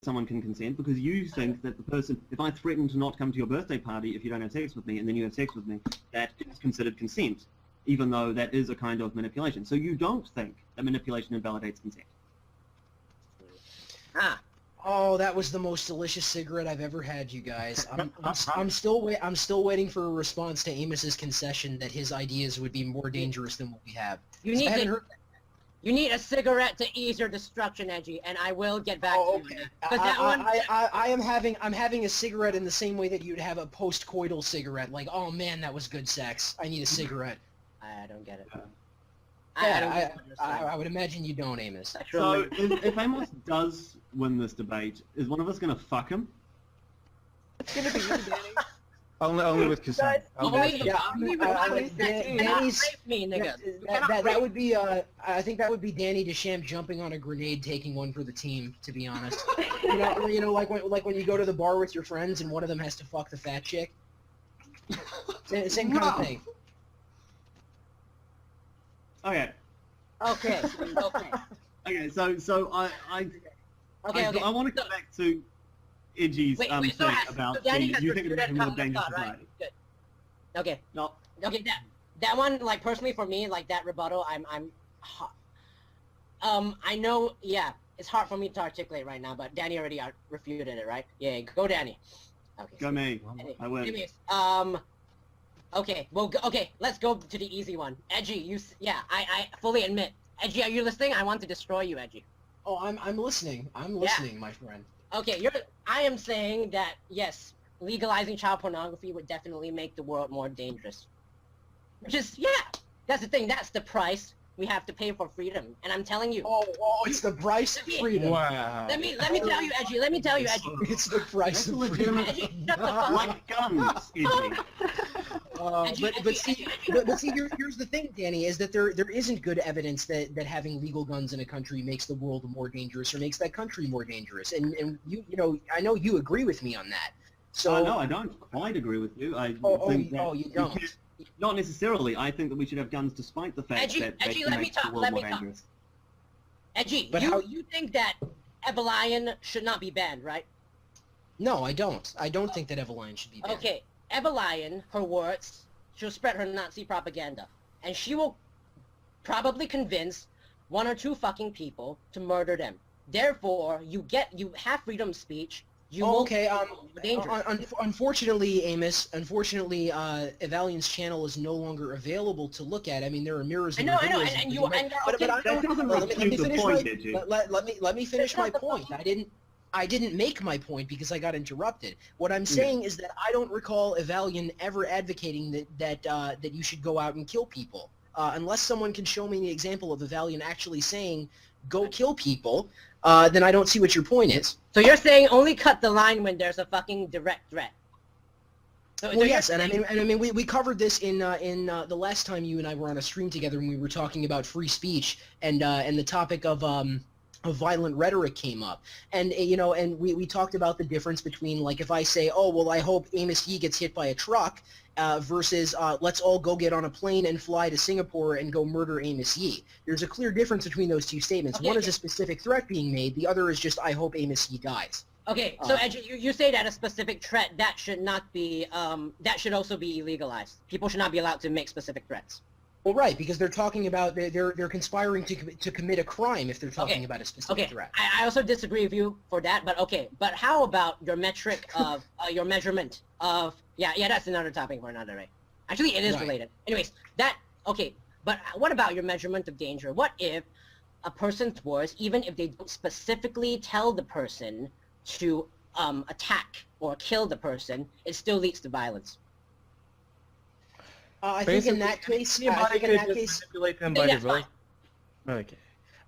someone can consent because you think that the person, if I threaten to not come to your birthday party if you don't have sex with me and then you have sex with me, that is considered consent, even though that is a kind of manipulation. So you don't think that manipulation invalidates consent. Ah. Oh, that was the most delicious cigarette I've ever had, you guys. I'm still waiting for a response to Amos's concession that his ideas would be more dangerous than what we have. You need a cigarette to ease your destruction, Edgy, and I will get back to you. I'm having a cigarette in the same way that you'd have a post-coital cigarette. Like, oh man, that was good sex. I need a cigarette. I don't get it. I would imagine you don't, Amos. So if Amos does win this debate, is one of us going to fuck him? It's going to be you, Danny. Only with consent. That would be, I think that would be Danny Deschamps jumping on a grenade, taking one for the team, to be honest. you know, like when you go to the bar with your friends and one of them has to fuck the fat chick. Same kind of thing. Okay. Okay. So I want to go back to Edgy's thing about you think it's more dangerous society. Good. Okay. No. Okay, that one, like, personally for me, like, that rebuttal, I know, yeah, it's hard for me to articulate right now, but Danny already refuted it, right? Yeah, go Danny. Okay. Go me. I win. Anyways, okay, well, okay, let's go to the easy one. Edgy, I fully admit. Edgy, are you listening? I want to destroy you, Edgy. Oh, I'm listening. I'm listening, my friend. Okay, I am saying that, yes, legalizing child pornography would definitely make the world more dangerous. Which is, yeah, that's the thing. That's the price we have to pay for freedom. And I'm telling you. Oh, it's the price of freedom. Wow. Let me tell you, Edgy. Let me tell you, Edgy. It's the price of freedom. Edgy, shut the fuck up. Like guns, Edgy. But see, here's the thing, Danny, is that there isn't good evidence that having legal guns in a country makes the world more dangerous or makes that country more dangerous. And you know, I know you agree with me on that. So no, I don't quite agree with you. I think that you don't. Not necessarily. I think that we should have guns despite the fact that they can make the world more dangerous. Edgy, you think that Evelyn should not be banned, right? No, I don't. I don't think that Evelyn should be banned. Okay, Evelyn, her words, she'll spread her Nazi propaganda. And she will probably convince one or two fucking people to murder them. Therefore, you have freedom of speech. Unfortunately, Amos, Evalion's channel is no longer available to look at. I mean, there are mirrors. I know, let me finish my point. I didn't make my point because I got interrupted. What I'm saying is that I don't recall Evalion ever advocating that you should go out and kill people. Unless someone can show me an example of Evalion actually saying, go kill people, then I don't see what your point is. So you're saying only cut the line when there's a fucking direct threat. Well, yes, and I mean, we covered this in the last time you and I were on a stream together when we were talking about free speech and the topic of violent rhetoric came up, and we talked about the difference between, like, if I say, oh well, I hope Amos Yee gets hit by a truck, versus let's all go get on a plane and fly to Singapore and go murder Amos Yee. There's a clear difference between those two statements. One is a specific threat being made. The other is just, I hope Amos Yee dies. Okay, so you say that a specific threat, that should not be, that should also be illegalized. People should not be allowed to make specific threats. Well, right, because they're talking about, they're conspiring to commit a crime if they're talking about a specific threat. I also disagree with you for that, but how about your metric of, your measurement of, yeah, that's another topic for another day. Actually, it is related. Anyways, but what about your measurement of danger? What if a person's words, even if they don't specifically tell the person to attack or kill the person, it still leads to violence? I think in that case, manipulate them by their voice. Okay.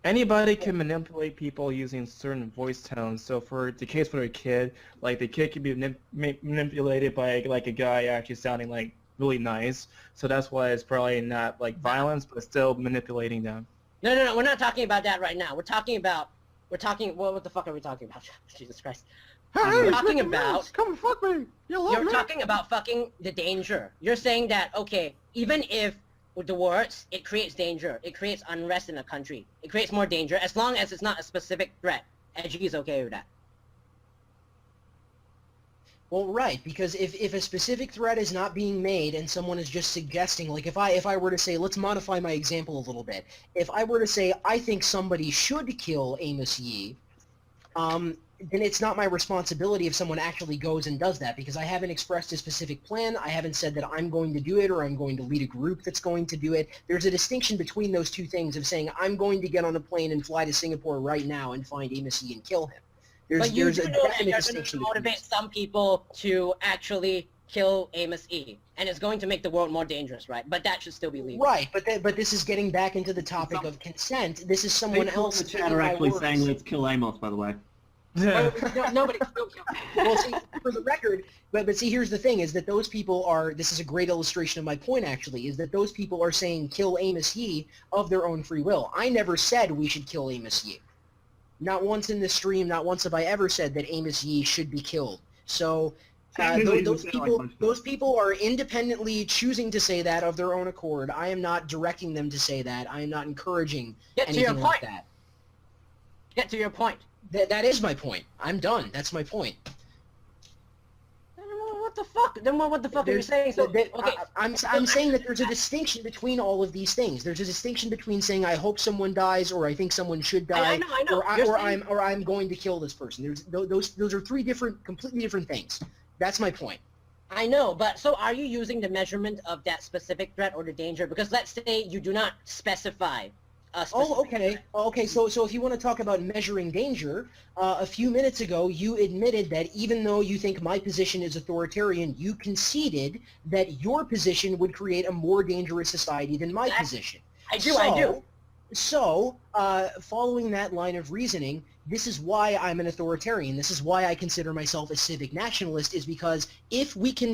Anybody can manipulate people using certain voice tones. So for the case for a kid, like the kid can be manipulated by like a guy actually sounding like really nice. So that's why it's probably not like violence, but still manipulating them. No, we're not talking about that right now. What the fuck are we talking about? Jesus Christ. Hey, talking about, come fuck me. You're talking about fucking the danger. You're saying that, okay, even if with the words, it creates danger. It creates unrest in a country. It creates more danger as long as it's not a specific threat. Edgy is okay with that. Well, right, because if a specific threat is not being made and someone is just suggesting, like if I were to say, let's modify my example a little bit. If I were to say, I think somebody should kill Amos Yee, then it's not my responsibility if someone actually goes and does that, because I haven't expressed a specific plan. I haven't said that I'm going to do it or I'm going to lead a group that's going to do it. There's a distinction between those two things of saying, I'm going to get on a plane and fly to Singapore right now and find Amos Yee and kill him. But you There's do a know that definite you're going distinction to between motivate those. some people to actually kill Amos E. And it's going to make the world more dangerous, right? But that should still be legal. Right, but this is getting back into the topic of consent. This is someone People else in the chat taking are my actually words. saying let's kill Amos, by the way. Nobody will kill Well, see, for the record, but see, here's the thing, is that those people are, this is a great illustration of my point, actually, is that those people are saying kill Amos Yee of their own free will. I never said we should kill Amos Yee. Not once in this stream, not once have I ever said that Amos Yee should be killed. So those people are independently choosing to say that of their own accord. I am not directing them to say that. I am not encouraging anything like that. Get to your point. That is my point. I'm done. That's my point. What the fuck? Then what the fuck are you saying? So, okay. I'm saying that there's a distinction between all of these things. There's a distinction between saying I hope someone dies or I think someone should die, I know. or I'm going to kill this person. There's those are three completely different things. That's my point. I know, but so are you using the measurement of that specific threat or the danger? Because let's say you do not specify a specific threat. Okay. So if you want to talk about measuring danger, a few minutes ago you admitted that even though you think my position is authoritarian, you conceded that your position would create a more dangerous society than my position. I do. So, following that line of reasoning, this is why I'm an authoritarian. This is why I consider myself a civic nationalist, is because if we can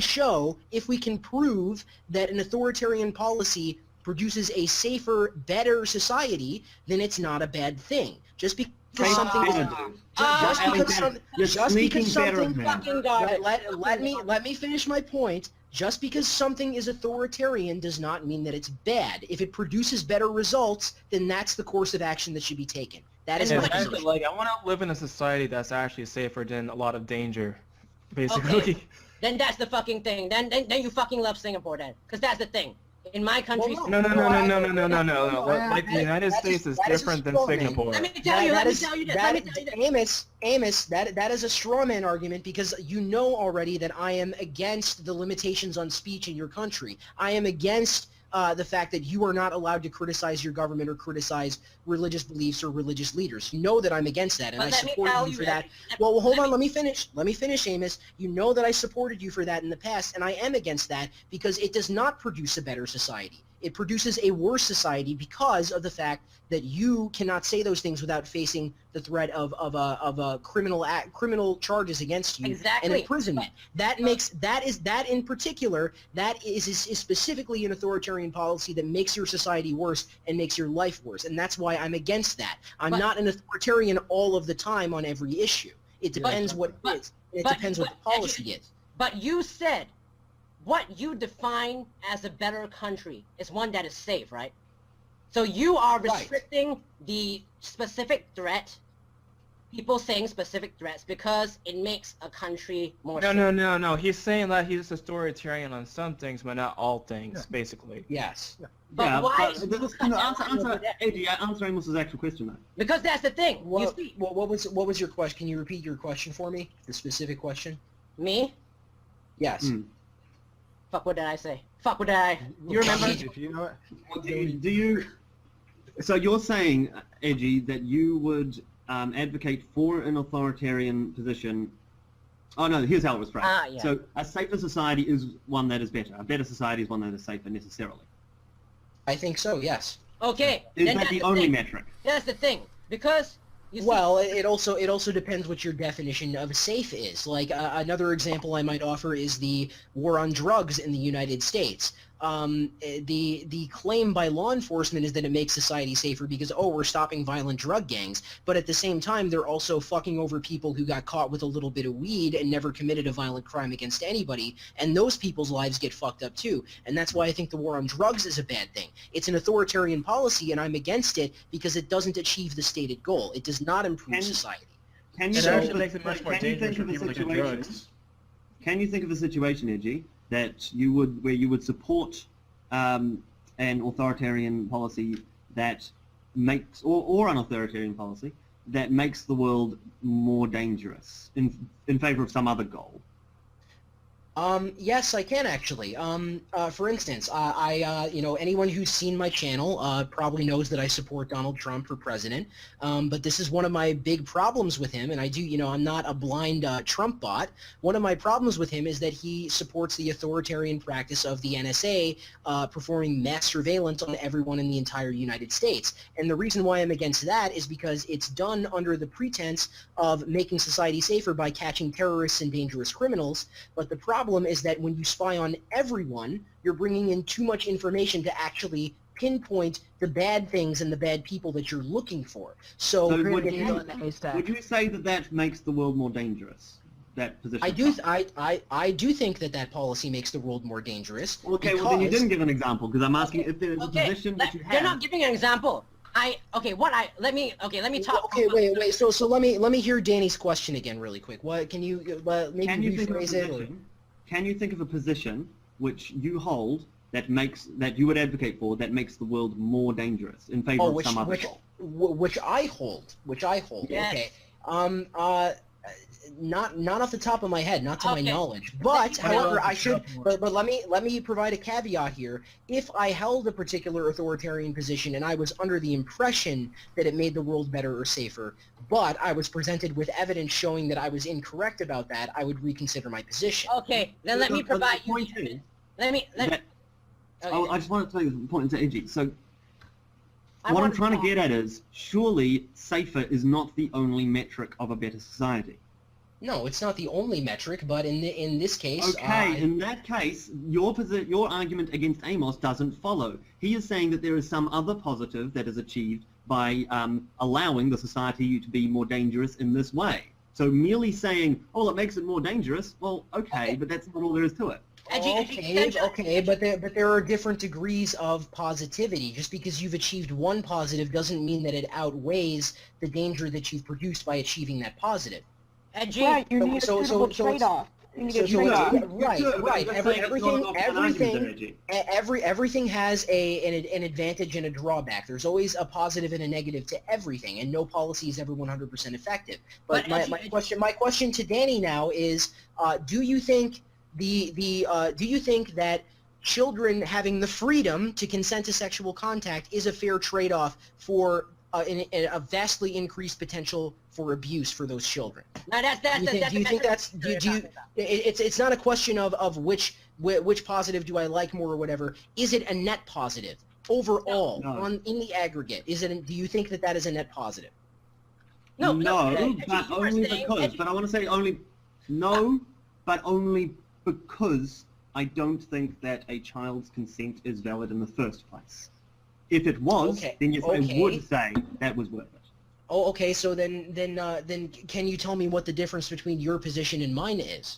prove that an authoritarian policy produces a safer, better society, then it's not a bad thing. Just because something let me finish my point. Just because something is authoritarian does not mean that it's bad. If it produces better results, then that's the course of action that should be taken. That is my position. Like, I want to live in a society that's actually safer than a lot of danger, basically. Okay. Then that's the fucking thing. Then you fucking love Singapore then, because that's the thing. In my country, No. Like the United States is different than Singapore. Let me tell you this. Amos, that is a straw man argument, because you know already that I am against the limitations on speech in your country. I am against the fact that you are not allowed to criticize your government or criticize religious beliefs or religious leaders. You know that I'm against that, and I support you for that. Well, hold on, let me finish. Let me finish, Amos. You know that I supported you for that in the past, and I am against that because it does not produce a better society. It produces a worse society because of the fact that you cannot say those things without facing the threat of a criminal charges against you and imprisonment. That in particular is specifically an authoritarian policy that makes your society worse and makes your life worse, and that's why I'm against that. I'm not an authoritarian all of the time on every issue. It depends what it is. It depends what the policy is. But you said what you define as a better country is one that is safe, right? So you are restricting the specific threat, people saying specific threats, because it makes a country more safe. No. He's saying that he's authoritarian on some things, but not all things, basically. Yes. But why? Answer Amos's actual question, though. Because that's the thing. What was your question? Can you repeat your question for me? The specific question? Me? Yes. Fuck, what did I say? Fuck, what did I... You remember? You know what? Do you... So you're saying, Edgy, that you would advocate for an authoritarian position... Oh, no, here's how it was phrased. Yeah. So a safer society is one that is better. A better society is one that is safer, necessarily. I think so, yes. Okay. Is then that the only metric? That's the thing. Because... Well, it also depends what your definition of safe is. Like another example I might offer is the war on drugs in the United States. The claim by law enforcement is that it makes society safer because, we're stopping violent drug gangs, but at the same time they're also fucking over people who got caught with a little bit of weed and never committed a violent crime against anybody, and those people's lives get fucked up too. And that's why I think the war on drugs is a bad thing. It's an authoritarian policy, and I'm against it because it doesn't achieve the stated goal. It does not improve society. Can you It actually makes it much more dangerous for people to get drugs. can you think of a situation, Edgy, that where you would support an authoritarian policy that makes, or an authoritarian policy that makes the world more dangerous in favor of some other goal? Yes, I can actually. For instance, anyone who's seen my channel probably knows that I support Donald Trump for president. But this is one of my big problems with him, and I'm not a blind Trump bot. One of my problems with him is that he supports the authoritarian practice of the NSA performing mass surveillance on everyone in the entire United States. And the reason why I'm against that is because it's done under the pretense of making society safer by catching terrorists and dangerous criminals. But the problem is that when you spy on everyone, you're bringing in too much information to actually pinpoint the bad things and the bad people that you're looking for. So would you say that makes the world more dangerous? That position. I do think that policy makes the world more dangerous. Okay, well then you didn't give an example, because I'm asking if there's a position that you have. You're not giving an example. Let me talk. Okay, wait. So let me hear Danny's question again, really quick. What can you maybe rephrase it? Can you think of a position which you hold that you would advocate for that makes the world more dangerous in favor of some other goal? Which I hold. Yes. Okay. Not off the top of my head, not to my knowledge. But however, I should. But let me provide a caveat here. If I held a particular authoritarian position and I was under the impression that it made the world better or safer, but I was presented with evidence showing that I was incorrect about that, I would reconsider my position. Okay, then let me provide you. I just want to tell you the point to Edgy. So what I'm trying to get at is, surely safer is not the only metric of a better society. No, it's not the only metric, but in this case... Okay, in that case, your argument against Amos doesn't follow. He is saying that there is some other positive that is achieved by allowing the society to be more dangerous in this way. So merely saying, oh, it makes it more dangerous, well, okay, but that's not all there is to it. Okay, but there are different degrees of positivity. Just because you've achieved one positive doesn't mean that it outweighs the danger that you've produced by achieving that positive. Right, you need a suitable trade-off. Right. Everything has an advantage and a drawback. There's always a positive and a negative to everything, and no policy is ever 100% effective. But my question to Danny now is, do you think that children having the freedom to consent to sexual contact is a fair trade-off for a vastly increased potential for abuse for those children? No, it's not a question of which positive do I like more or whatever. Is it a net positive overall in the aggregate? Do you think that is a net positive? No, but only because. But I want to say only because I don't think that a child's consent is valid in the first place. If it was, then yes, I would say that was worth it. Oh, okay. So then, can you tell me what the difference between your position and mine is?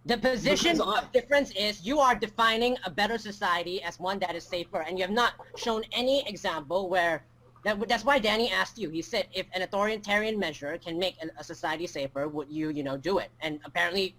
The position of difference is you are defining a better society as one that is safer, and you have not shown any example where. That's why Danny asked you. He said, if an authoritarian measure can make a society safer, would you, do it? And apparently,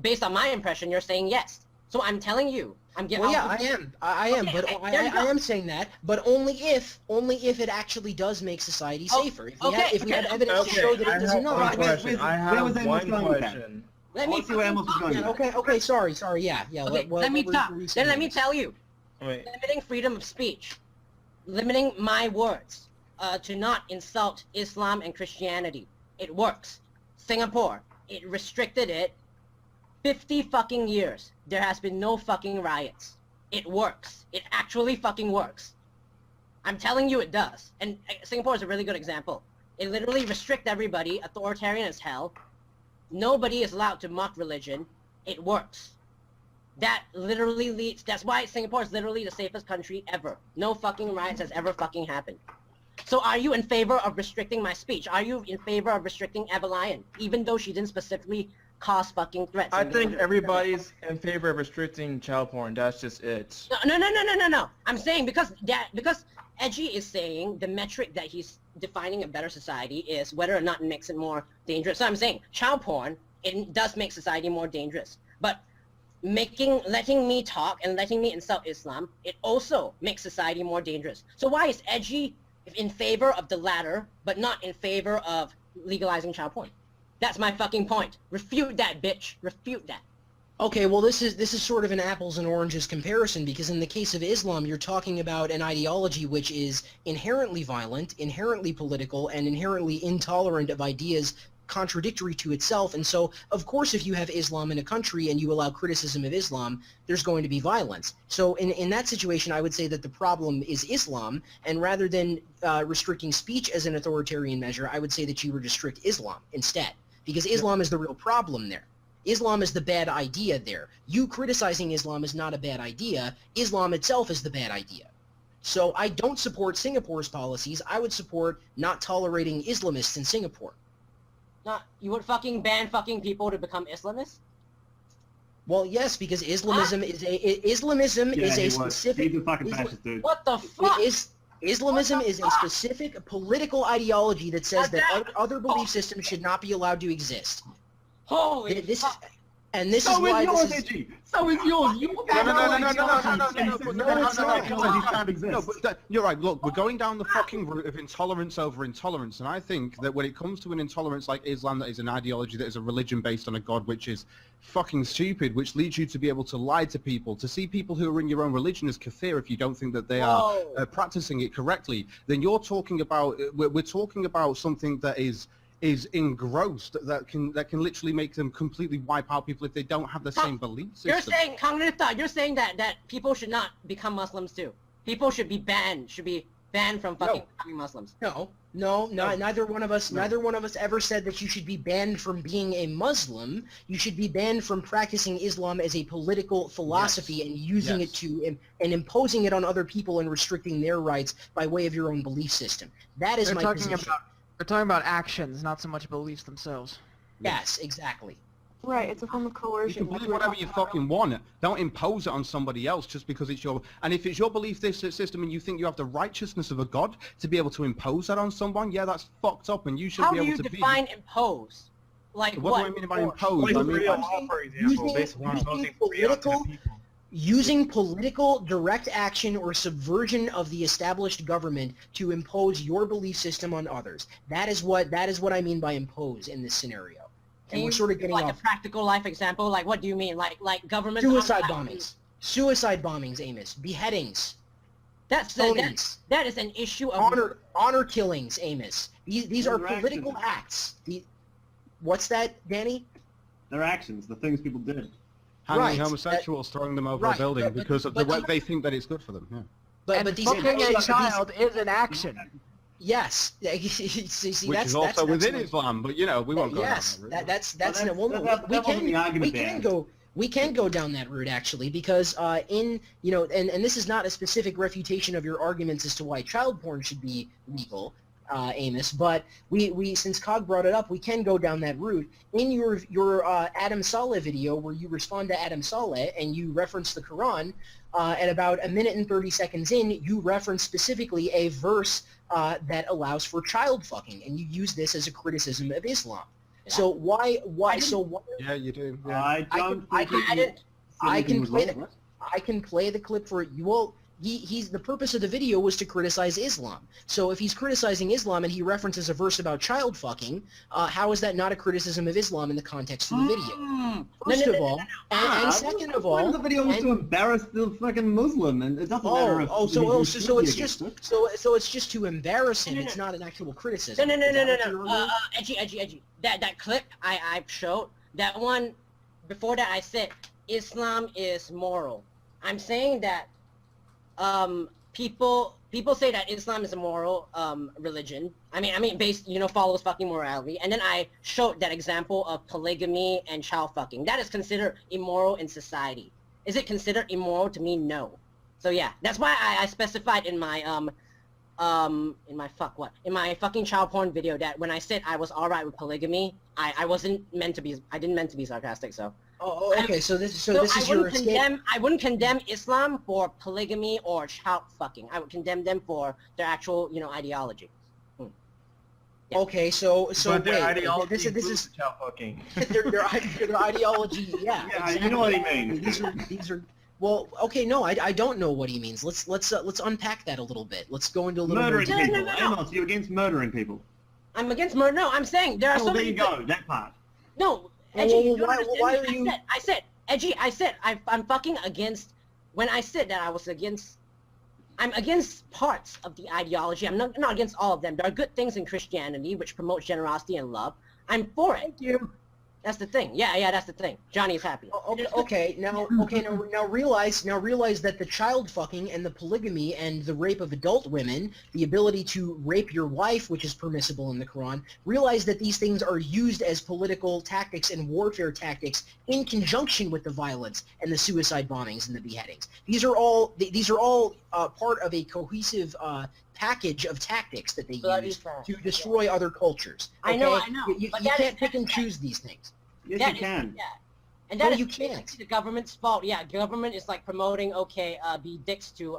based on my impression, you're saying yes. So I'm telling you. I am, but I am saying that, but only if it actually does make society safer. If we have evidence to show that it does not. I have one question. Let me see where Amos is going. Okay, sorry, yeah. Let me talk. Then let me tell you. Limiting freedom of speech, limiting my words, to not insult Islam and Christianity. It works. Singapore, it restricted it 50 fucking years. There has been no fucking riots. It works. It actually fucking works. I'm telling you it does. And Singapore is a really good example. It literally restricts everybody, authoritarian as hell. Nobody is allowed to mock religion. It works. That literally leads... That's why Singapore is literally the safest country ever. No fucking riots has ever fucking happened. So are you in favor of restricting my speech? Are you in favor of restricting Evelyn, even though she didn't specifically cause fucking threats? I think everybody's in favor of restricting child porn. That's just it. No. I'm saying because Edgy is saying the metric that he's defining a better society is whether or not it makes it more dangerous. So I'm saying child porn it does make society more dangerous. But letting me talk and letting me insult Islam, it also makes society more dangerous. So why is Edgy in favor of the latter, but not in favor of legalizing child porn? That's my fucking point. Refute that, bitch. Refute that. Okay, well, this is sort of an apples and oranges comparison, because in the case of Islam, you're talking about an ideology which is inherently violent, inherently political, and inherently intolerant of ideas contradictory to itself. And so, of course, if you have Islam in a country and you allow criticism of Islam, there's going to be violence. So in that situation, I would say that the problem is Islam, and rather than restricting speech as an authoritarian measure, I would say that you would restrict Islam instead, because Islam is the real problem there. Islam is the bad idea there. You criticizing Islam is not a bad idea. Islam itself is the bad idea. So I don't support Singapore's policies. I would support not tolerating Islamists in Singapore. You would fucking ban fucking people to become Islamists? Well, yes, because Islamism is a specific. He's a fucking fascist, dude. What the fuck? Islamism is a specific political ideology that says that other belief systems should not be allowed to exist. Holy fuck. And this is why this is... So is yours. No, but you're right. Look, we're going down the fucking route of intolerance over intolerance, and I think that when it comes to an intolerance like Islam, that is an ideology, that is a religion based on a god, which is fucking stupid, which leads you to be able to lie to people, to see people who are in your own religion as kafir if you don't think that they are practicing it correctly. Then you're talking about we're talking about something that is engrossed, that can literally make them completely wipe out people if they don't have the same belief system. You're saying, cognitive thought, you're saying that people should not become Muslims too. People should be banned from fucking becoming Muslims. No, neither one of us ever said that you should be banned from being a Muslim. You should be banned from practicing Islam as a political philosophy and using it to and imposing it on other people and restricting their rights by way of your own belief system. That is my position. They're talking about actions, not so much beliefs themselves. Yes, exactly. Right, it's a form of coercion. You can believe whatever you fucking want. Don't impose it on somebody else just because it's your... And if it's your belief system and you think you have the righteousness of a god to be able to impose that on someone, yeah, that's fucked up, and you should be able to be... How do you define impose? Like what do I mean by impose? Using political direct action or subversion of the established government to impose your belief system on others. That is what I mean by impose in this scenario. And we're sort of getting like off. A practical life example. Like, what do you mean? Like government suicide bombings, Amos. Beheadings. That is an issue of honor killings, Amos. These are political acts. What's that, Danny? They're actions, the things people did. Hanging homosexuals, throwing them over a building because of the way they think that it's good for them. Yeah. But fucking a child is an action. Yes. See, which is also within Islam, but you know we won't go down that route. We can go down that route actually, because and this is not a specific refutation of your arguments as to why child porn should be legal, Amos, but we since Cog brought it up, we can go down that route. In your Adam Saleh video, where you respond to Adam Saleh and you reference the Quran, at about 1 minute and 30 seconds in, you reference specifically a verse that allows for child fucking, and you use this as a criticism of Islam. Yeah. So why? Yeah, you do. Yeah. I can play the clip for you all. The purpose of the video was to criticize Islam. So if he's criticizing Islam and he references a verse about child fucking, how is that not a criticism of Islam in the context of the video? First of all, and second of all, the video was to embarrass the fucking Muslim, and it doesn't matter. So it's just to embarrass him. It's not an actual criticism. No. Edgy. That clip I showed, that one before that I said Islam is moral. I'm saying that people say that Islam is a moral religion. I mean based, follows fucking morality. And then I showed that example of polygamy and child fucking. That is considered immoral in society. Is it considered immoral to me? No. So yeah, that's why I specified in my in my fucking child porn video that when I said I was alright with polygamy, I didn't meant to be sarcastic. So. Oh, okay. So this is your escape. I wouldn't condemn Islam for polygamy or child fucking. I would condemn them for their actual, ideology. Yeah. Okay, so But their wait, ideology this is includes child fucking. their ideology. Yeah, Yeah, exactly. you know what he means. These are. Well, okay, no, I don't know what he means. Let's unpack that a little bit. Let's go into a little Murdering more. people. No. Amos, you're against murdering people. I'm against murder. No, I'm saying there are Oh, so there many. you go. That part. No, Well, Edgy, you don't why- understand why me. are you- I said, Edgy, I'm fucking against, when I said that I was against, I'm against parts of the ideology. I'm not against all of them. There are good things in Christianity which promote generosity and love. I'm for it. Thank you. That's the thing. Yeah, that's the thing. Johnny is happy. Okay, now realize that the child fucking and the polygamy and the rape of adult women, the ability to rape your wife, which is permissible in the Quran, realize that these things are used as political tactics and warfare tactics in conjunction with the violence and the suicide bombings and the beheadings. These are all part of a cohesive package of tactics that they use to destroy other cultures. I know. You But can't pick and choose these things. Yes, That you is- can. Yeah. And that No, is you can't. basically the government's fault. Yeah, government is like promoting, be dicks to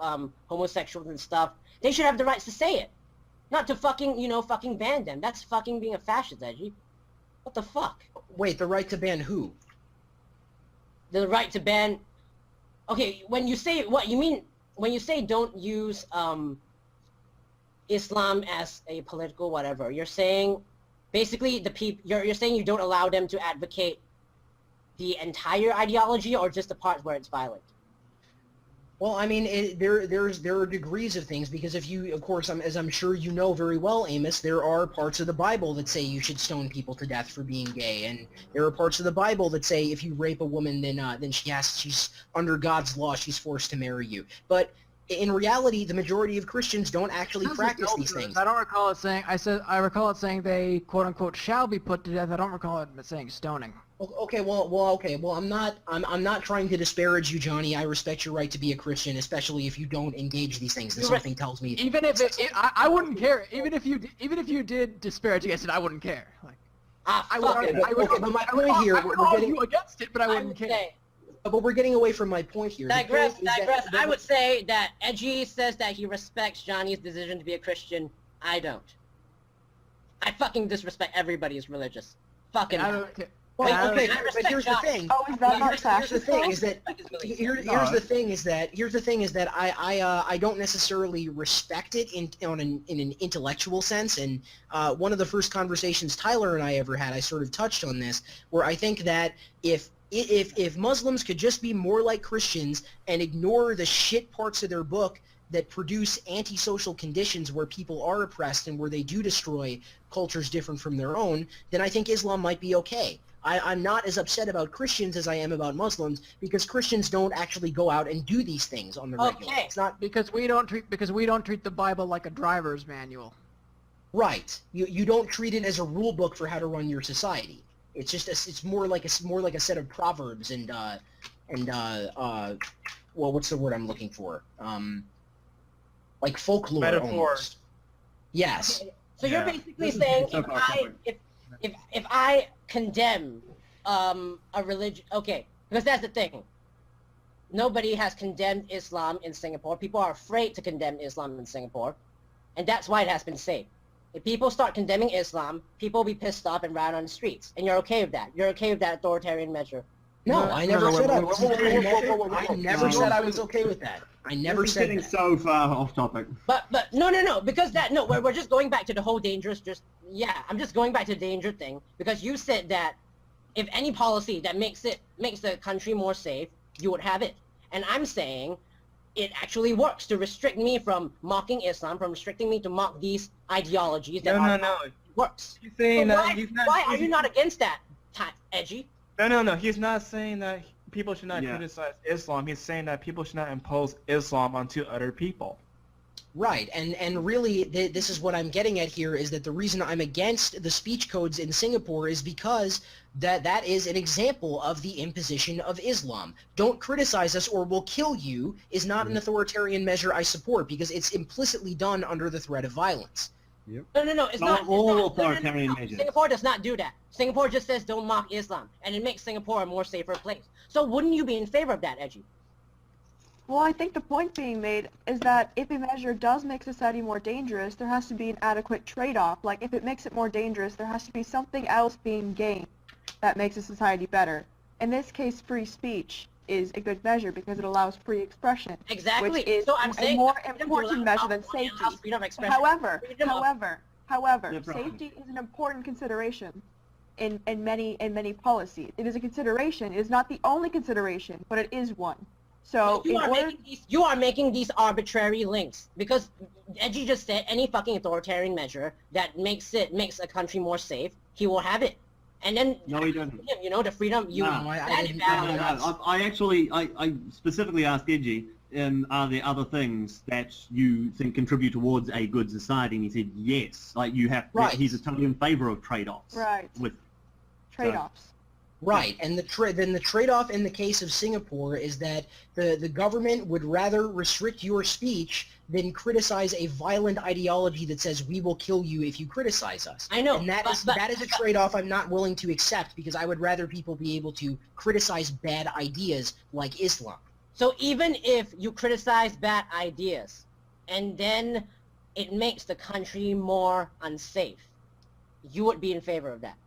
homosexuals and stuff. They should have the rights to say it. Not to fucking ban them. That's fucking being a fascist, Edgy. What the fuck? Wait, the right to ban who? The right to ban... Okay, when you say... What you mean... When you say don't use Islam as a political whatever, you're saying... Basically, the people... You're saying you don't allow them to advocate the entire ideology or just the parts where it's violent? Well, I mean, there are degrees of things, because if you, of course, as I'm sure you know very well, Amos, there are parts of the Bible that say you should stone people to death for being gay, and there are parts of the Bible that say if you rape a woman, then she's under God's law, she's forced to marry you. But in reality, the majority of Christians don't actually practice these things. I don't recall it saying. I recall it saying they quote unquote shall be put to death. I don't recall it saying stoning. Okay, well, I'm not trying to disparage you, Johnny. I respect your right to be a Christian, especially if you don't engage these things. And something tells me. Even if I wouldn't care. Even if you did disparage against it, I wouldn't care. Like, I would. But my point here, we're getting you against it, but I wouldn't care. But we're getting away from my point here. Digress. I would say that Edgy says that he respects Johnny's decision to be a Christian. I don't. I fucking disrespect everybody who's religious. Fucking. I don't care. Well, okay, I but respect here's the Johnny. thing. Oh, is that not Here's the fascist? thing is that here's the thing is that I don't necessarily respect it in an intellectual sense. And one of the first conversations Tyler and I ever had, I sort of touched on this, where I think that if Muslims could just be more like Christians and ignore the shit parts of their book that produce antisocial conditions where people are oppressed and where they do destroy cultures different from their own, then I think Islam might be okay. I'm not as upset about Christians as I am about Muslims, because Christians don't actually go out and do these things on the regular. Okay. It's not Because we don't treat the Bible like a driver's manual. right. You don't treat it as a rule book for how to run your society. It's just it's more like a set of proverbs and well, what's the word I'm looking for? Like folklore Metaphor. almost. Yes. So you're Yeah. basically saying so far covered. if I condemn a religion, okay, because that's the thing. Nobody has condemned Islam in Singapore. People are afraid to condemn Islam in Singapore, and that's why it has been safe. If people start condemning Islam, people will be pissed off and riot on the streets, and you're okay with that. You're okay with that authoritarian measure. No, No, I never no, said wait, I wait, was. wait, wait, wait, wait, wait, I wait, never wait. said I was okay with that. I never This is said getting that. so far off topic. But no, because we're just going back to the whole dangerous. I'm just going back to the danger thing, because you said that if any policy that makes the country more safe, you would have it, and I'm saying it actually works to restrict me from mocking Islam, from restricting me to mock these ideologies. No. It works. He's saying So that why are you not against that, Edgy? No. He's not saying that people should not Yeah. criticize Islam. He's saying that people should not impose Islam onto other people. Right, and really, this is what I'm getting at here, is that the reason I'm against the speech codes in Singapore is because that is an example of the imposition of Islam. Don't criticize us or we'll kill you is not an authoritarian measure I support, because it's implicitly done under the threat of violence. No, it's Not not. all it's not, authoritarian no. measures. Singapore does not do that. Singapore just says don't mock Islam, and it makes Singapore a more safer place. So wouldn't you be in favor of that, Edgy? Well, I think the point being made is that if a measure does make society more dangerous, there has to be an adequate trade-off. Like, if it makes it more dangerous, there has to be something else being gained that makes a society better. In this case, free speech is a good measure because it allows free expression. Exactly. Which is so I'm a saying more important measure than safety. Freedom of expression. However, No problem. safety is an important consideration in many policies. It is a consideration. It is not the only consideration, but it is one. So you are making these arbitrary links because Edgy just said any fucking authoritarian measure that makes a country more safe, he will have it. And then No, he doesn't. You know, the freedom you No, I specifically asked Edgy, are there other things that you think contribute towards a good society? And he said yes. Like you have, he's totally in favor of trade-offs. Right. With trade-offs. Right, and then the trade-off in the case of Singapore is that the government would rather restrict your speech than criticize a violent ideology that says we will kill you if you criticize us. I know, and that is a trade-off I'm not willing to accept because I would rather people be able to criticize bad ideas like Islam. So even if you criticize bad ideas, and then it makes the country more unsafe, you would be in favor of that.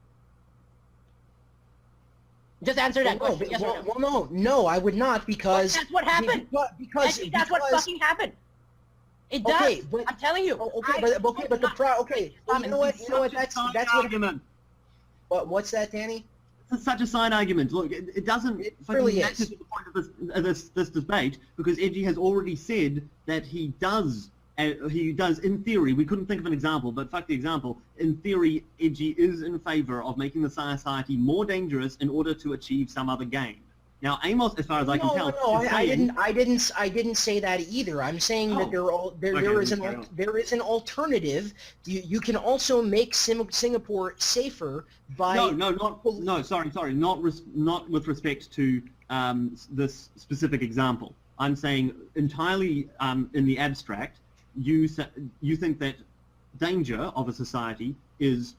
Just answer that question. Yes or no? No, I would not because that's what happened. Because that's what fucking happened. It does. Okay, but, I'm telling you. Okay, but you know what? That's what argument. What's that, Danny? It's such a side argument. Look, it doesn't really match to the point of this debate because Edgy has already said that he does, in theory, we couldn't think of an example, but fuck the example, in theory, Edgy is in favor of making the society more dangerous in order to achieve some other gain. Now, Amos, as far as I can tell, I didn't say that either. I'm saying that there is an alternative. You can also make Singapore safer by not with respect to this specific example. I'm saying entirely in the abstract. You think that danger of a society is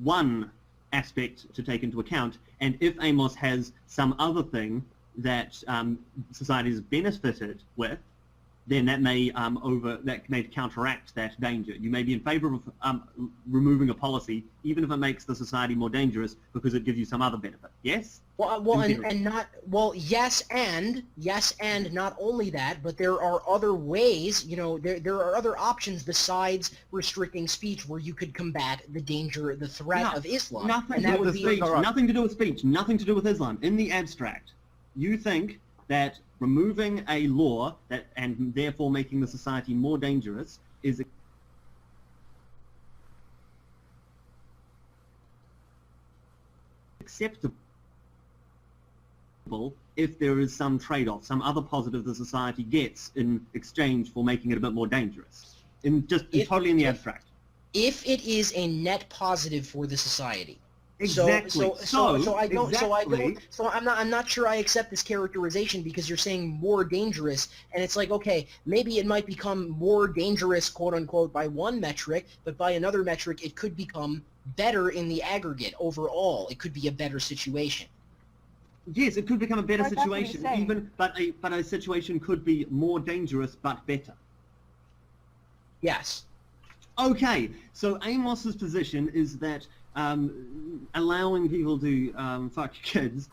one aspect to take into account, and if Amos has some other thing that society is benefited with, then that may counteract that danger. You may be in favor of removing a policy, even if it makes the society more dangerous, because it gives you some other benefit. Yes. Yes, and not only that, but there are other ways. You know, there are other options besides restricting speech where you could combat the danger, the threat of Islam. Nothing to do with speech. Nothing to do with Islam. In the abstract, you think that removing a law that and therefore making the society more dangerous is acceptable if there is some trade-off, some other positive the society gets in exchange for making it a bit more dangerous. Totally in the abstract. If it is a net positive for the society. Exactly. I'm not sure I accept this characterization because you're saying more dangerous, and it's like, okay, maybe it might become more dangerous, quote unquote, by one metric, but by another metric, it could become better in the aggregate overall. It could be a better situation. Yes, it could become a better situation, but a situation could be more dangerous but better. Yes. Okay, so Amos's position is that allowing people to fuck kids,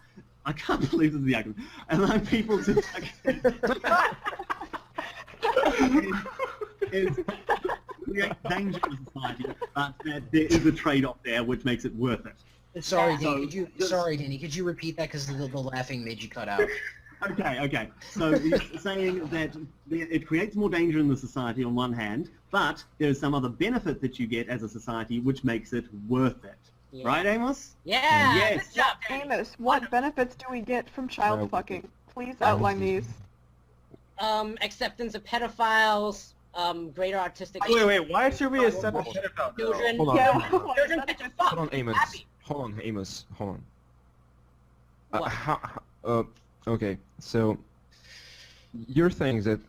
I can't believe this is the argument, allowing people to fuck kids is create danger in society, but that there is a trade-off there which makes it worth it. Sorry, Danny, could you repeat that because the laughing made you cut out? Okay. So he's saying that it creates more danger in the society on one hand, but there's some other benefit that you get as a society which makes it worth it. Yeah. Right, Amos? Yeah. Yes. Good job, Amos, what benefits do we get from child fucking? Please outline these. Acceptance of pedophiles, greater artistic... Wait, why should we accept a pedophile? Children. Hold on, Amos. Hold on. What? Okay, so you're saying that,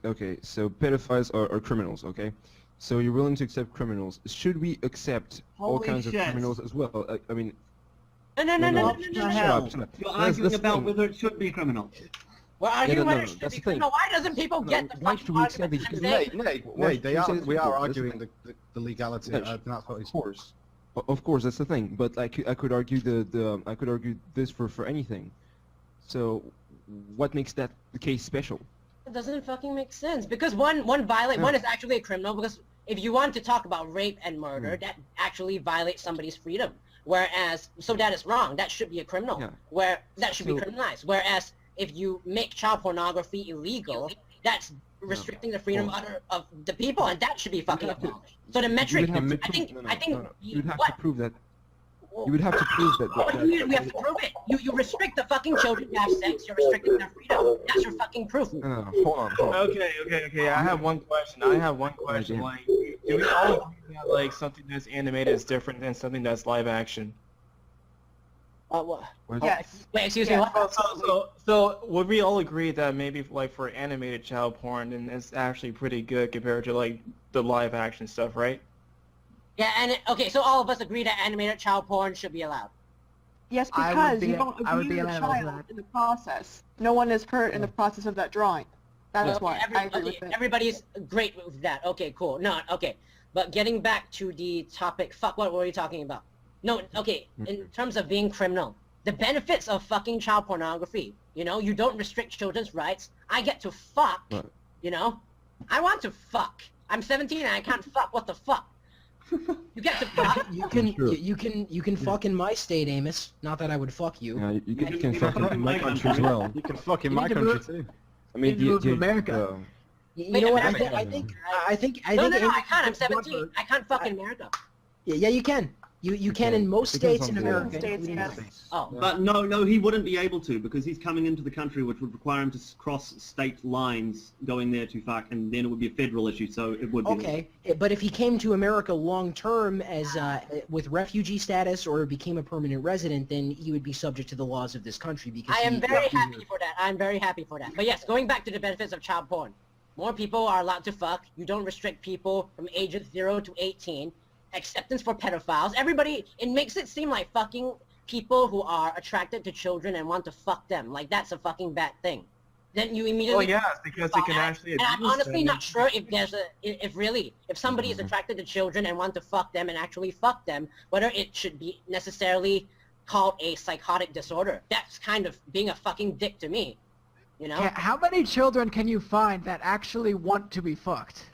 so pedophiles are criminals, okay? So you're willing to accept criminals. Should we accept all kinds of criminals as well? I mean... No. You're arguing about whether it should be criminal. We're arguing no, whether it should that's be the thing. criminal. Why doesn't people get the why fucking should we accept argument? these- I'm saying- We are That's arguing the the legality. Yes, That's what Of it's course, of course, that's the thing. But I could argue I could argue this for anything. So, what makes that the case special? It doesn't fucking make sense because one is actually a criminal because if you want to talk about rape and murder, that actually violates somebody's freedom. Whereas, so that is wrong. That should be a criminal. Yeah. Where that should be So- criminalized. Whereas, if you make child pornography illegal, that's restricting the freedom of the people, and that should be fucking abolished. So the metric, I think, You'd have to prove that. You would have to prove that. What do you mean we have to prove it? You restrict the fucking children to have sex. You're restricting their freedom. That's your fucking proof. No, hold on. Okay. I have one question. Like, do we all agree that like something that's animated is different than something that's live action? What? Yes. Wait, excuse me. What? So would we all agree that maybe like for animated child porn, then it's actually pretty good compared to like the live action stuff, right? Yeah, and okay, so all of us agree that animated child porn should be allowed. Yes, I would because be- you don't I would be abuse a amenable to child that. in the process. No one is hurt in the process of that drawing. That's why I agree with it. Everybody's great with that. Okay, cool. No, okay. But getting back to the topic, fuck, what were you talking about? No, okay, in terms of being criminal, the benefits of fucking child pornography, you know, you don't restrict children's rights. I get to fuck, Right. you know? I want to fuck. I'm 17 and I can't fuck. What the fuck? You get to fuck. You can fuck in my state, Amos. Not that I would fuck you. Yeah, you can fuck in my country as well. You can fuck in You my need to country move- too. I mean, You move to America. You Wait, know what? America. I think No, Amos I can't. I'm is one 17. for- I can't fuck in America. Yeah, you can. You can in most Depends states in on the- America. States, including yes. Texas. Oh. But no, he wouldn't be able to because he's coming into the country, which would require him to cross state lines going there to fuck, and then it would be a federal issue. So it would be. Okay, but if he came to America long term as with refugee status or became a permanent resident, then he would be subject to the laws of this country because I am he- very happy for that. I'm very happy for that. But yes, going back to the benefits of child porn. More people are allowed to fuck. You don't restrict people from ages 0 to 18. Acceptance for pedophiles. Everybody, it makes it seem like fucking people who are attracted to children and want to fuck them. Like that's a fucking bad thing. Then you immediately... Oh yes, because they can actually And I'm abuse honestly them. not sure if there's if somebody is attracted to children and want to fuck them and actually fuck them, whether it should be necessarily called a psychotic disorder. That's kind of being a fucking dick to me. You know? How many children can you find that actually want to be fucked?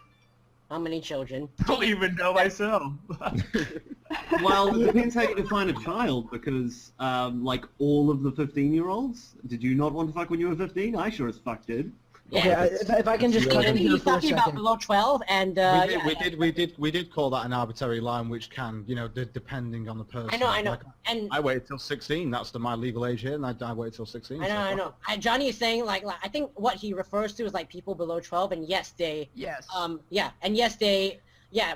How many children? I don't even know myself. Well, it depends how you define a child, because like all of the 15-year-olds, did you not want to fuck when you were 15? I sure as fuck did. Okay, if I can just cut in here He's for a talking about second. below 12, and We did call that an arbitrary line, which can, you know, depending on the person. I know, Like, and I waited till 16. That's my legal age here, and I waited till 16. I know. Johnny is saying like I think what he refers to is like people below 12, and yes, they Yes.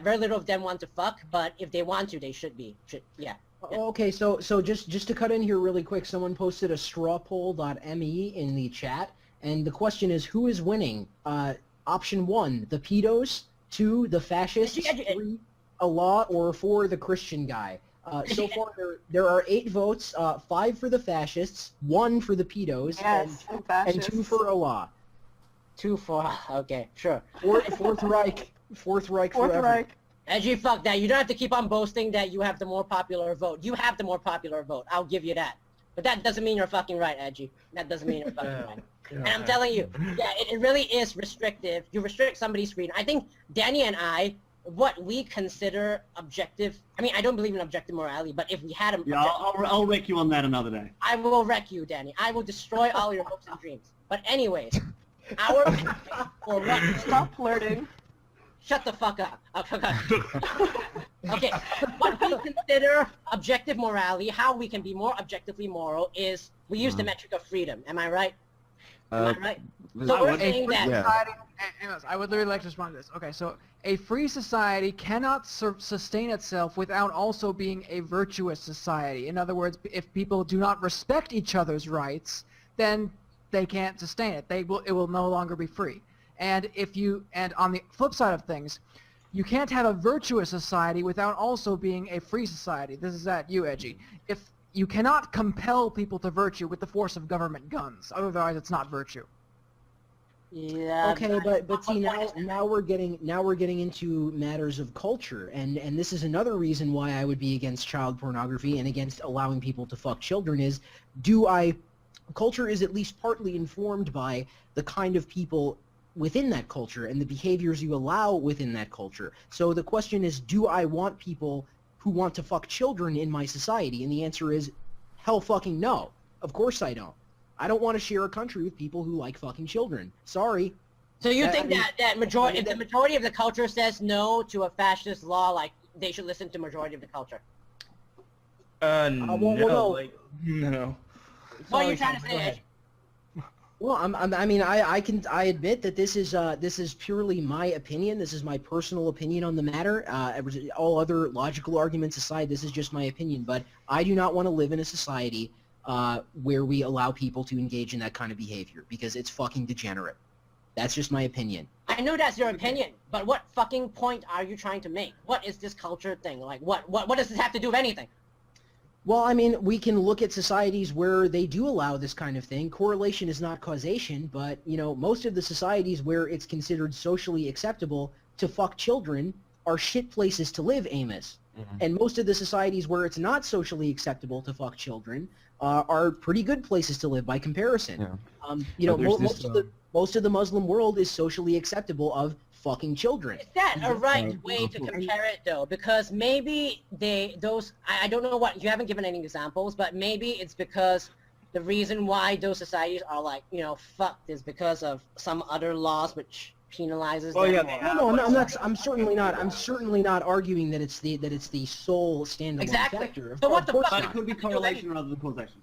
very little of them want to fuck, but if they want to, they should be. Okay, so just to cut in here really quick, someone posted a strawpoll.me in the chat, and the question is, who is winning? Option 1, the pedos; 2, the fascists; 3, Allah; or 4, the Christian guy. So far, there are 8 votes, 5 for the fascists, 1 for the pedos, Yes, and 2 for Allah. 2 for okay, sure. Fourth Reich forever. Reich. Edgy, fuck that. You don't have to keep on boasting that you have the more popular vote. You have the more popular vote. I'll give you that. But that doesn't mean you're fucking right, Edgy. That doesn't mean you're fucking right. And I'm telling you, it really is restrictive. You restrict somebody's freedom. I think Danny and I, what we consider objective, I mean, I don't believe in objective morality, but if we had a... Yeah, I'll wreck you on that another day. I will wreck you, Danny. I will destroy all your hopes and dreams. But anyways, our... or what? Stop flirting. Shut the fuck up. Okay, what we consider objective morality, how we can be more objectively moral, is we use the metric of freedom. Am I right? Am I right? So we're saying that... Society, anyways, I would literally like to respond to this. Okay, so a free society cannot sustain itself without also being a virtuous society. In other words, if people do not respect each other's rights, then they can't sustain it. It will no longer be free. And on the flip side of things, you can't have a virtuous society without also being a free society. This is at you, Edgy. If you cannot compel people to virtue with the force of government guns, otherwise it's not virtue. Yeah. Okay, but see now we're getting into matters of culture, and this is another reason why I would be against child pornography and against allowing people to fuck children is, culture is at least partly informed by the kind of people within that culture and the behaviors you allow within that culture. So the question is, do I want people who want to fuck children in my society? And the answer is, hell fucking no. Of course I don't. I don't want to share a country with people who like fucking children. Sorry. So you think if the majority of the culture says no to a fascist law, like they should listen to majority of the culture? No. no. No. What are you trying to say, Edgy? Well, I admit that this is purely my opinion. This is my personal opinion on the matter. All other logical arguments aside, this is just my opinion. But I do not want to live in a society where we allow people to engage in that kind of behavior because it's fucking degenerate. That's just my opinion. I know that's your opinion, but what fucking point are you trying to make? What is this culture thing? Like, what does this have to do with anything? Well, I mean, we can look at societies where they do allow this kind of thing. Correlation is not causation, but, you know, most of the societies where it's considered socially acceptable to fuck children are shit places to live, Amos. Mm-hmm. And most of the societies where it's not socially acceptable to fuck children are pretty good places to live by comparison. Yeah. You know, most of the Muslim world is socially acceptable of fucking children. Is that a right way to compare it, though? Because maybe I don't know what, you haven't given any examples, but maybe it's because the reason why those societies are like, you know, fucked is because of some other laws which penalizes them. No, I'm certainly not arguing that it's the sole standalone factor. So what the fuck? But it could be correlation rather than causation.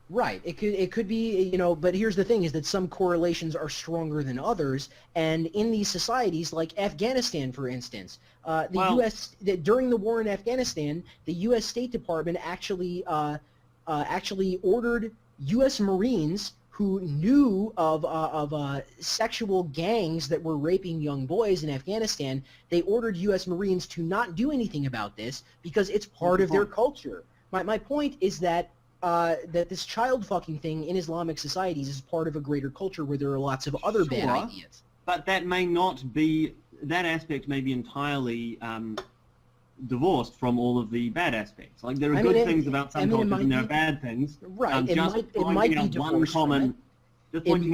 Right. It could be, you know, but here's the thing is that some correlations are stronger than others, and in these societies, like Afghanistan, for instance, during the war in Afghanistan, the U.S. State Department actually ordered U.S. Marines who knew of sexual gangs that were raping young boys in Afghanistan. They ordered U.S. Marines to not do anything about this because it's part of their culture. My point is that this child fucking thing in Islamic societies is part of a greater culture where there are lots of other bad ideas. But that may not be, that aspect may be entirely divorced from all of the bad aspects. Like there are good things about some cultures and there are bad things. Right. Just pointing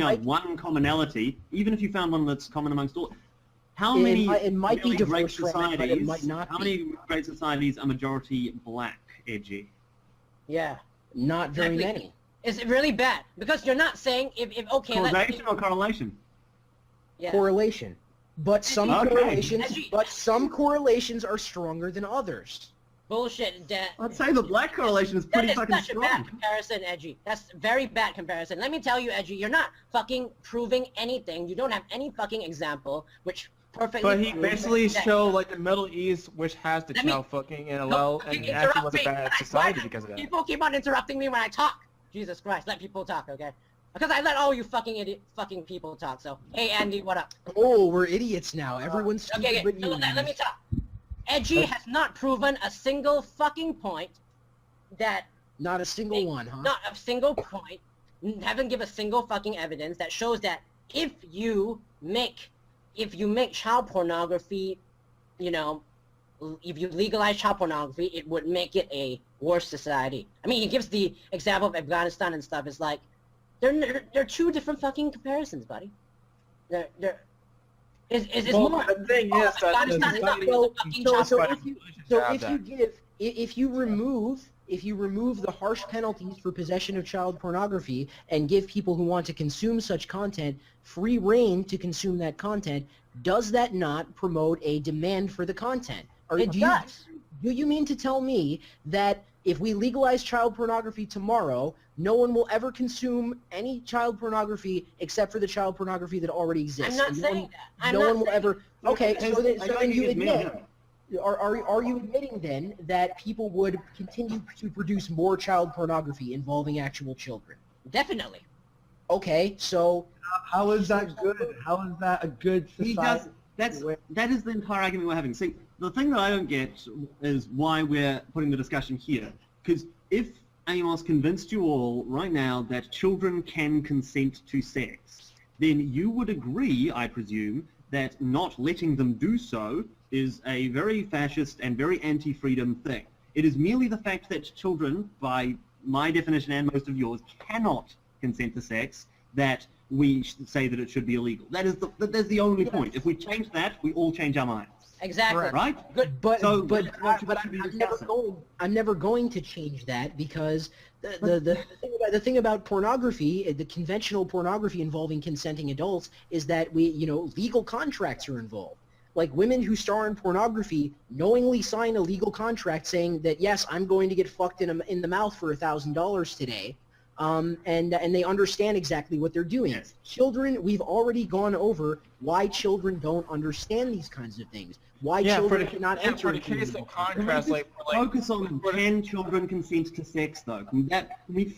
out one commonality, even if you found one that's common amongst all. How many great societies are majority black, Edgy? Yeah. Not very many. Is it really bad? Because you're not saying if okay. Causation or correlation? Yeah. Correlation, but some correlations are stronger than others. Bullshit. I'd say the black correlation is pretty fucking strong. That's such a bad comparison, Edgy. That's a very bad comparison. Let me tell you, Edgy, you're not fucking proving anything. You don't have any fucking example which perfectly. But he basically showed like the Middle East, which has the child fucking and actually was a bad society because of that. People keep on interrupting me when I talk. Jesus Christ, let people talk, okay? Because I let all you fucking people talk. So, hey Andy, what up? Oh, we're idiots now. Everyone's stupid but you. Let me talk. Edgy has not proven a single fucking point that. Not a single one, huh? Not a single point. Haven't given a single fucking evidence that shows that if you make child pornography, you know, if you legalize child pornography, it would make it a worse society. I mean, he gives the example of Afghanistan and stuff. It's like, they're two different fucking comparisons, buddy. It's more. The thing is that if you remove the harsh penalties for possession of child pornography and give people who want to consume such content free reign to consume that content, does that not promote a demand for the content? Do you mean to tell me that if we legalize child pornography tomorrow, no one will ever consume any child pornography except for the child pornography that already exists? I'm not saying that. No one will ever. Okay, so then you admit. Are you admitting then that people would continue to produce more child pornography involving actual children? Definitely. Okay, so how is that good? How is that a good society? That is the entire argument we're having. See, the thing that I don't get is why we're putting the discussion here. Because if Amos convinced you all right now that children can consent to sex, then you would agree, I presume, that not letting them do so is a very fascist and very anti-freedom thing. It is merely the fact that children, by my definition and most of yours, cannot consent to sex that we say that it should be illegal. That's the only point. If we change that, we all change our minds. Exactly. Right? Good. But So but, that's what but should be I'm never going to change that because the thing about pornography, the conventional pornography involving consenting adults, is that legal contracts are involved. Like women who star in pornography knowingly sign a legal contract saying that yes, I'm going to get fucked in the mouth for $1,000 today. And they understand exactly what they're doing. Yes. Children, we've already gone over why children don't understand these kinds of things. Why children cannot enter. For the case of contrast, like focus on can children consent to sex, though. Can we